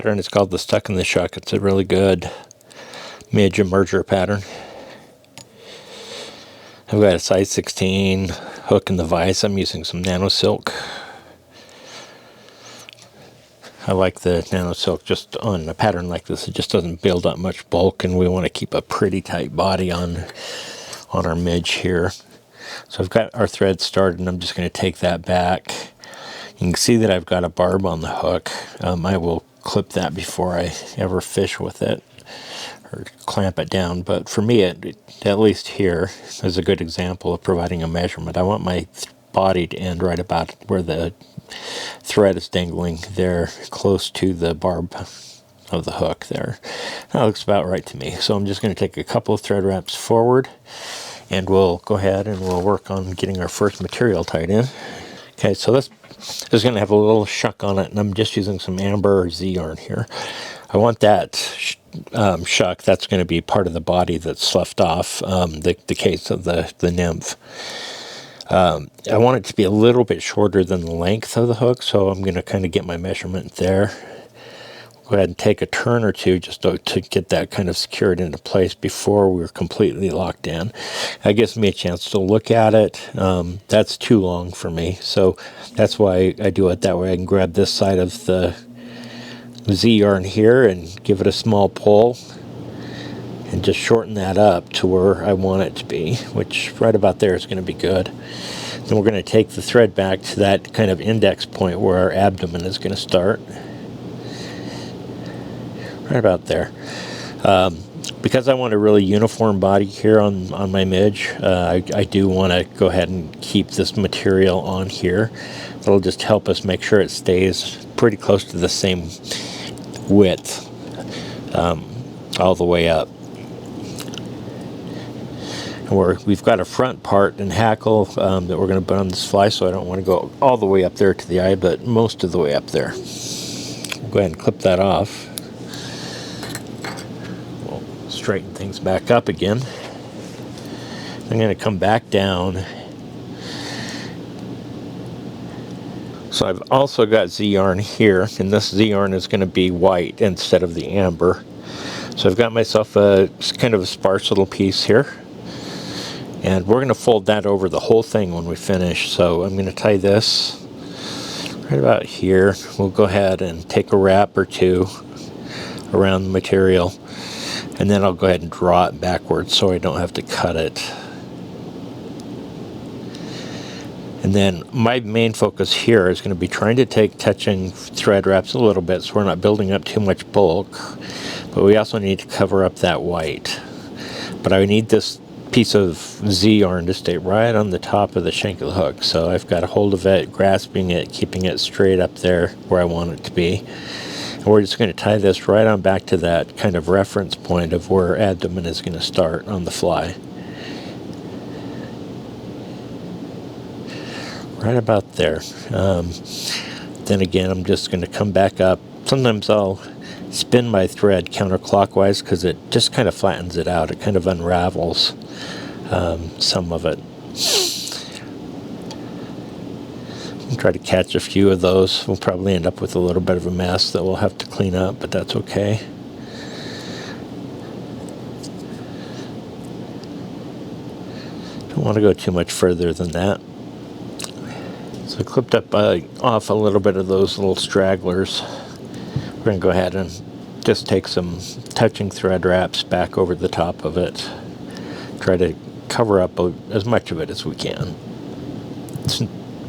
pattern is called the Stuck in the Shuck. It's a really good midge emerger pattern. I've got a size 16 hook in the vise. I'm using some nano silk. I like the nano silk just on a pattern like this. It just doesn't build up much bulk, and we want to keep a pretty tight body on our midge here. So I've got our thread started, and I'm just going to take that back. You can see that I've got a barb on the hook. I will clip that before I ever fish with it or clamp it down. But for me, at least here is a good example of providing a measurement. I want my body to end right about where the thread is dangling there, close to the barb of the hook there. That looks about right to me. So I'm just going to take a couple of thread wraps forward, and we'll go ahead and we'll work on getting our first material tied in. Okay, so this is going to have a little shuck on it, and I'm just using some amber Z yarn here. I want that shuck, that's going to be part of the body that's sloughed off, the case of the nymph. I want it to be a little bit shorter than the length of the hook, so I'm going to kind of get my measurement there. Go ahead and take a turn or two just to get that kind of secured into place before we're completely locked in. That gives me a chance to look at it. That's too long for me, so that's why I do it that way. I can grab this side of the Z yarn here and give it a small pull and just shorten that up to where I want it to be, which right about there is going to be good. Then we're going to take the thread back to that kind of index point where our abdomen is going to start. Right about there. Because I want a really uniform body here on my midge, I do want to go ahead and keep this material on here. It'll just help us make sure it stays pretty close to the same width all the way up. And we've got a front part and hackle that we're going to put on this fly, so I don't want to go all the way up there to the eye, but most of the way up there. We'll go ahead and clip that off. Straighten things back up again. I'm going to come back down. So I've also got Z yarn here, and this Z yarn is going to be white instead of the amber. So I've got myself a kind of a sparse little piece here, and we're going to fold that over the whole thing when we finish. So I'm going to tie this right about here. We'll go ahead and take a wrap or two around the material, and then I'll go ahead and draw it backwards so I don't have to cut it. And then my main focus here is going to be trying to take touching thread wraps a little bit so we're not building up too much bulk, but we also need to cover up that white. But I need this piece of Z yarn to stay right on the top of the shank of the hook, so I've got a hold of it, grasping it, keeping it straight up there where I want it to be. And we're just going to tie this right on back to that kind of reference point of where abdomen is going to start on the fly. Right about there. Then again, I'm just going to come back up. Sometimes I'll spin my thread counterclockwise because it just kind of flattens it out. It kind of unravels some of it. I'll try to catch a few of those. We'll probably end up with a little bit of a mess that we'll have to clean up, but that's okay. Don't want to go too much further than that. So I clipped up off a little bit of those little stragglers. We're going to go ahead and just take some touching thread wraps back over the top of it. Try to cover up as much of it as we can. It's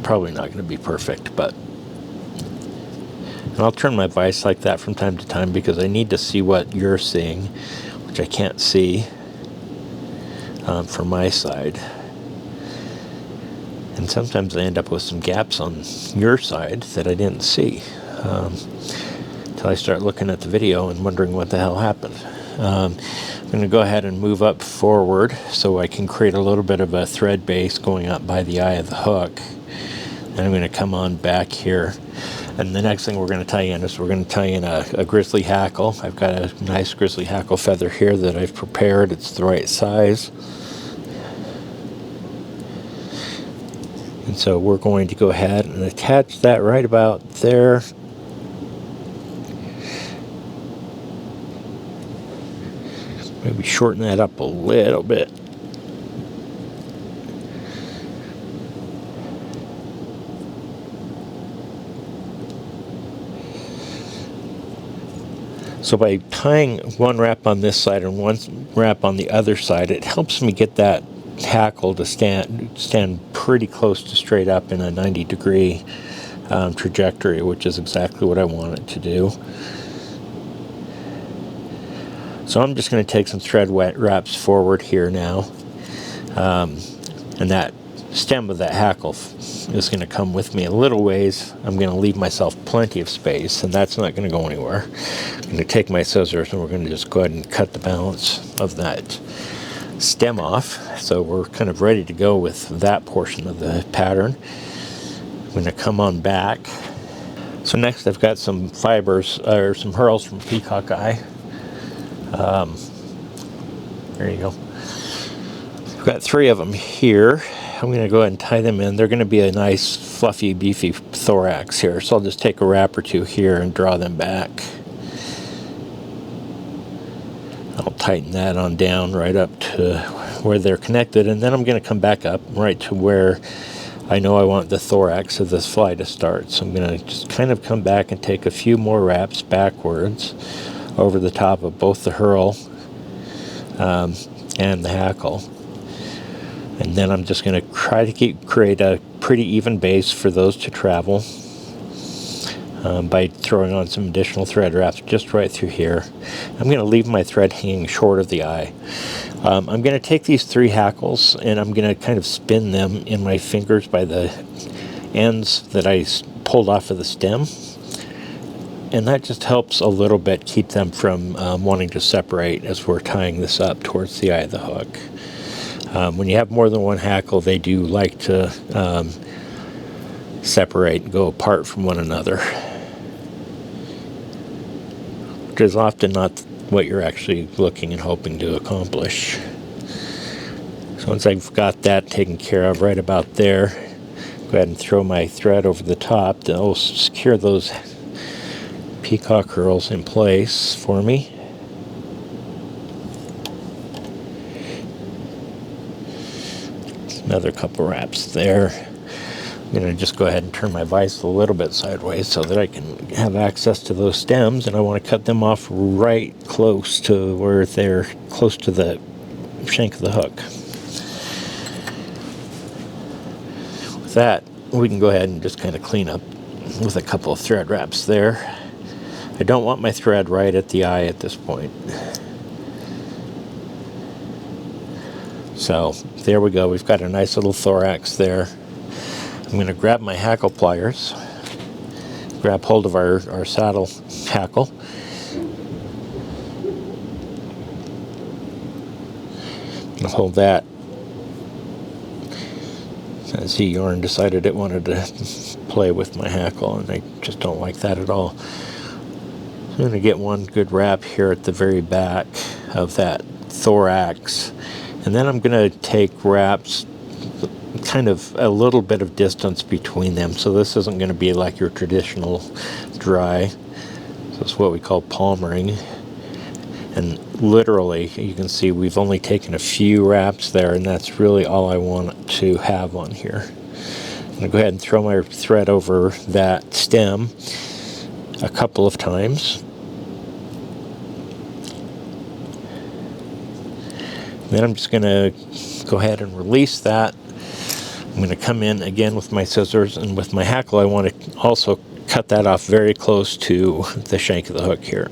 probably not going to be perfect, but... And I'll turn my vise like that from time to time because I need to see what you're seeing, which I can't see from my side. And sometimes I end up with some gaps on your side that I didn't see until I start looking at the video and wondering what the hell happened. I'm going to go ahead and move up forward so I can create a little bit of a thread base going up by the eye of the hook. And I'm going to come on back here. And the next thing we're going to tie in is we're going to tie in a grizzly hackle. I've got a nice grizzly hackle feather here that I've prepared. It's the right size. And so we're going to go ahead and attach that right about there. Maybe shorten that up a little bit. So by tying one wrap on this side and one wrap on the other side, it helps me get that hackle to stand pretty close to straight up in a 90-degree trajectory, which is exactly what I want it to do. So I'm just going to take some thread wraps forward here now, and that stem of that hackle is going to come with me a little ways. I'm going to leave myself plenty of space, and that's not going to go anywhere. I'm going to take my scissors and we're going to just go ahead and cut the balance of that stem off. So we're kind of ready to go with that portion of the pattern. I'm going to come on back. So next I've got some fibers, or some herls from Peacock Eye. There you go. I've got 3 of them here. I'm going to go ahead and tie them in. They're going to be a nice, fluffy, beefy thorax here. So I'll just take a wrap or 2 here and draw them back. I'll tighten that on down right up to where they're connected. And then I'm going to come back up right to where I know I want the thorax of this fly to start. So I'm going to just kind of come back and take a few more wraps backwards over the top of both the herl and the hackle. And then I'm just going to try to create a pretty even base for those to travel by throwing on some additional thread wraps just right through here. I'm going to leave my thread hanging short of the eye. I'm going to take these 3 hackles and I'm going to kind of spin them in my fingers by the ends that I pulled off of the stem. And that just helps a little bit keep them from wanting to separate as we're tying this up towards the eye of the hook. When you have more than one hackle, they do like to separate and go apart from one another, which is often not what you're actually looking and hoping to accomplish. So once I've got that taken care of right about there, go ahead and throw my thread over the top to secure those peacock herls in place for me. Another couple wraps there. I'm going to just go ahead and turn my vise a little bit sideways so that I can have access to those stems, and I want to cut them off right close to where they're close to the shank of the hook. With that, we can go ahead and just kind of clean up with a couple of thread wraps there. I don't want my thread right at the eye at this point. So there we go. We've got a nice little thorax there. I'm going to grab my hackle pliers, grab hold of our saddle hackle, and hold that. As yarn decided it wanted to play with my hackle, and I just don't like that at all. So I'm going to get one good wrap here at the very back of that thorax. And then I'm going to take wraps kind of a little bit of distance between them. So this isn't going to be like your traditional dry. So it's what we call palmering. And literally, you can see we've only taken a few wraps there, and that's really all I want to have on here. I'm going to go ahead and throw my thread over that stem a couple of times. Then I'm just going to go ahead and release that. I'm going to come in again with my scissors, and with my hackle I want to also cut that off very close to the shank of the hook here.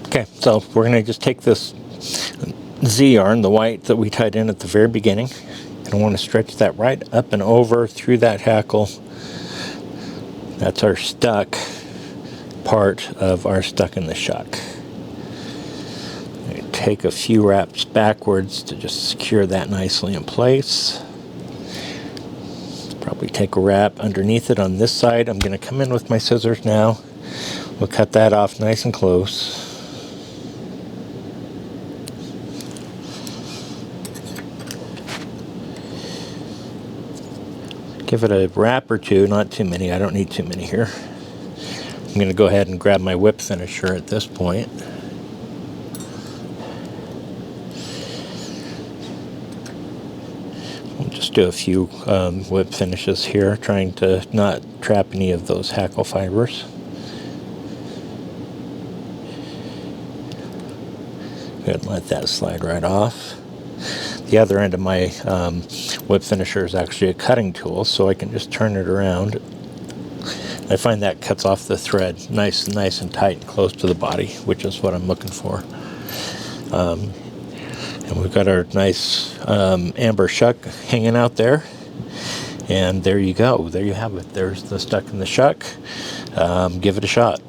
Okay, so we're going to just take this Z yarn, the white that we tied in at the very beginning, and I want to stretch that right up and over through that hackle. That's our stuck part of our stuck in the shuck. Take a few wraps backwards to just secure that nicely in place. Probably take a wrap underneath it on this side. I'm going to come in with my scissors now. We'll cut that off nice and close. Give it a wrap or 2, not too many. I don't need too many here. I'm going to go ahead and grab my whip finisher at this point. just do a few whip finishes here, trying to not trap any of those hackle fibers. Go ahead and let that slide right off. The other end of my whip finisher is actually a cutting tool, so I can just turn it around. I find that cuts off the thread nice and tight and close to the body, which is what I'm looking for. And we've got our nice amber shuck hanging out there. And there you go. There you have it. There's the stuck in the shuck. Give it a shot.